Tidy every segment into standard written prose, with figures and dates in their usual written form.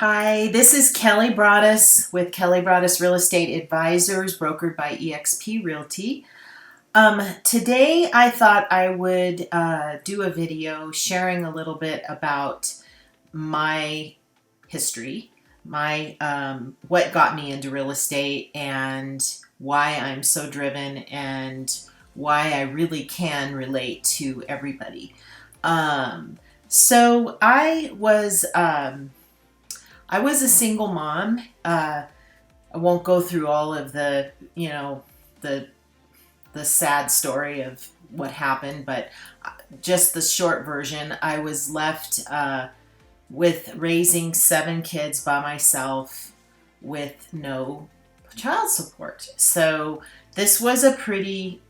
Hi, this is Kelly.Broaddus with Kelly.Broaddus Real Estate Advisors, brokered by eXp Realty. Today I thought I would do a video sharing a little bit about my history, my what got me into real estate, and why I'm so driven, and why I really can relate to everybody. So I was a single mom. I won't go through all of the the sad story of what happened, but just the short version. I was left with raising 7 kids by myself with no child support. So this was a pretty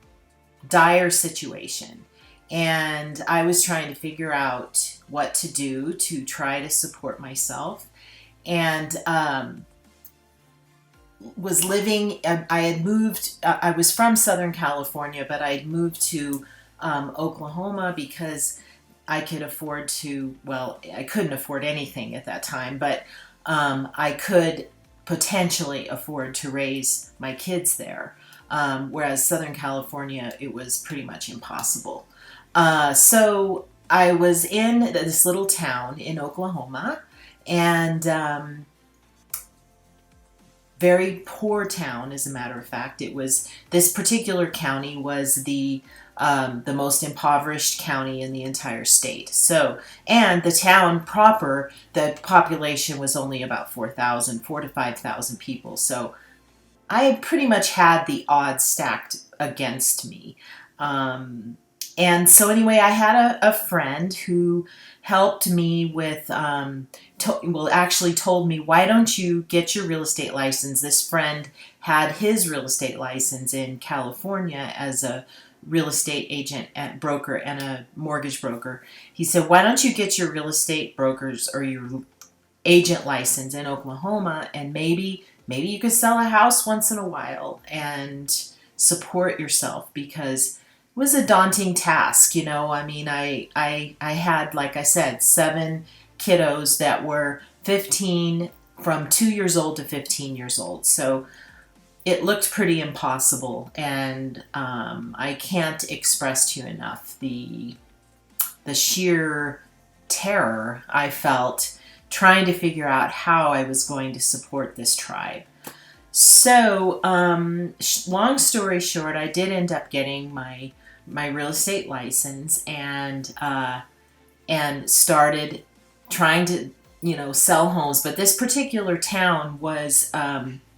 dire situation. And I was trying to figure out what to do to try to support myself. And was living, I had moved, I was from Southern California, but I had moved to Oklahoma because I could afford to, well, I couldn't afford anything at that time, but I could potentially afford to raise my kids there. Whereas Southern California, it was pretty much impossible. So I was in this little town in Oklahoma, and very poor town, as a matter of fact. It was, this particular county was the most impoverished county in the entire state. So, and the town proper, the population was only about 4 to 5,000 people. So I pretty much had the odds stacked against me. And so anyway, I had a friend who helped me with, actually told me, why don't you get your real estate license? This friend had his real estate license in California as a real estate agent and broker and a mortgage broker. He said, why don't you get your real estate brokers or your agent license in Oklahoma, and maybe you could sell a house once in a while and support yourself, because it was a daunting task. I mean, I had, like I said, 7 kiddos that were 15, from 2 years old to 15 years old. So it looked pretty impossible, and I can't express to you enough the sheer terror I felt trying to figure out how I was going to support this tribe. So, long story short, I did end up getting my real estate license, and started trying to sell homes. But this particular town was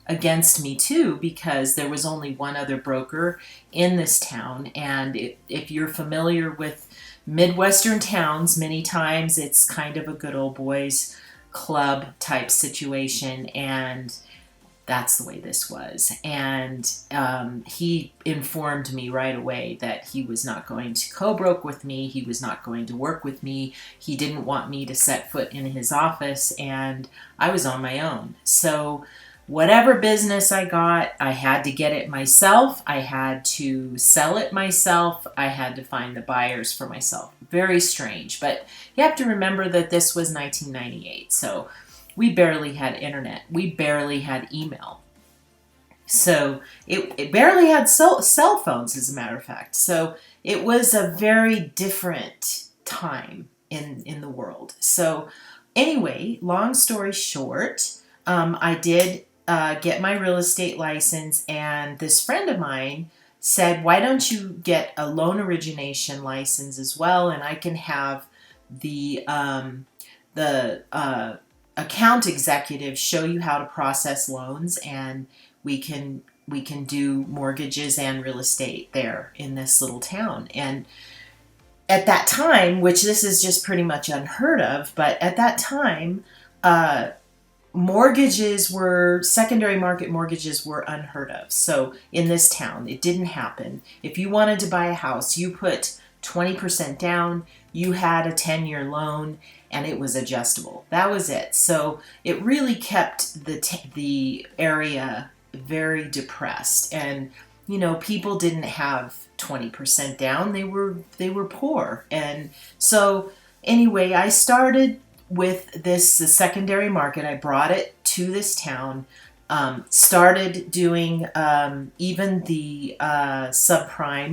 against me too, because there was only one other broker in this town. And if you're familiar with Midwestern towns, many times it's kind of a good old boys club type situation, and that's the way this was. And he informed me right away that he was not going to co-broke with me. He was not going to work with me. He didn't want me to set foot in his office, and I was on my own. So whatever business I got, I had to get it myself. I had to sell it myself. I had to find the buyers for myself. Very strange. But you have to remember that this was 1998. So we barely had internet. We barely had email. So it barely had cell phones, as a matter of fact. So it was a very different time in the world. So anyway, long story short, I did get my real estate license, and this friend of mine said, why don't you get a loan origination license as well, and I can have the account executive show you how to process loans, and we can do mortgages and real estate there in this little town. And at that time, which this is just pretty much unheard of, but at that time, secondary market mortgages were unheard of. So in this town, it didn't happen. If you wanted to buy a house, you put 20% down, you had a 10-year loan, and it was adjustable. That was it. So it really kept the area very depressed. And people didn't have 20% down. They were poor. And so anyway, I started with this the secondary market. I brought it to this town, started doing even the subprime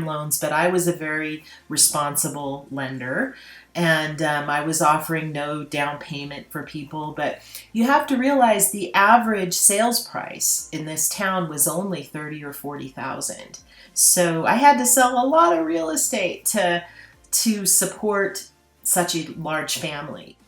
loans, but I was a very responsible lender. And I was offering no down payment for people. But you have to realize the average sales price in this town was only 30 or 40,000. So I had to sell a lot of real estate to support such a large family.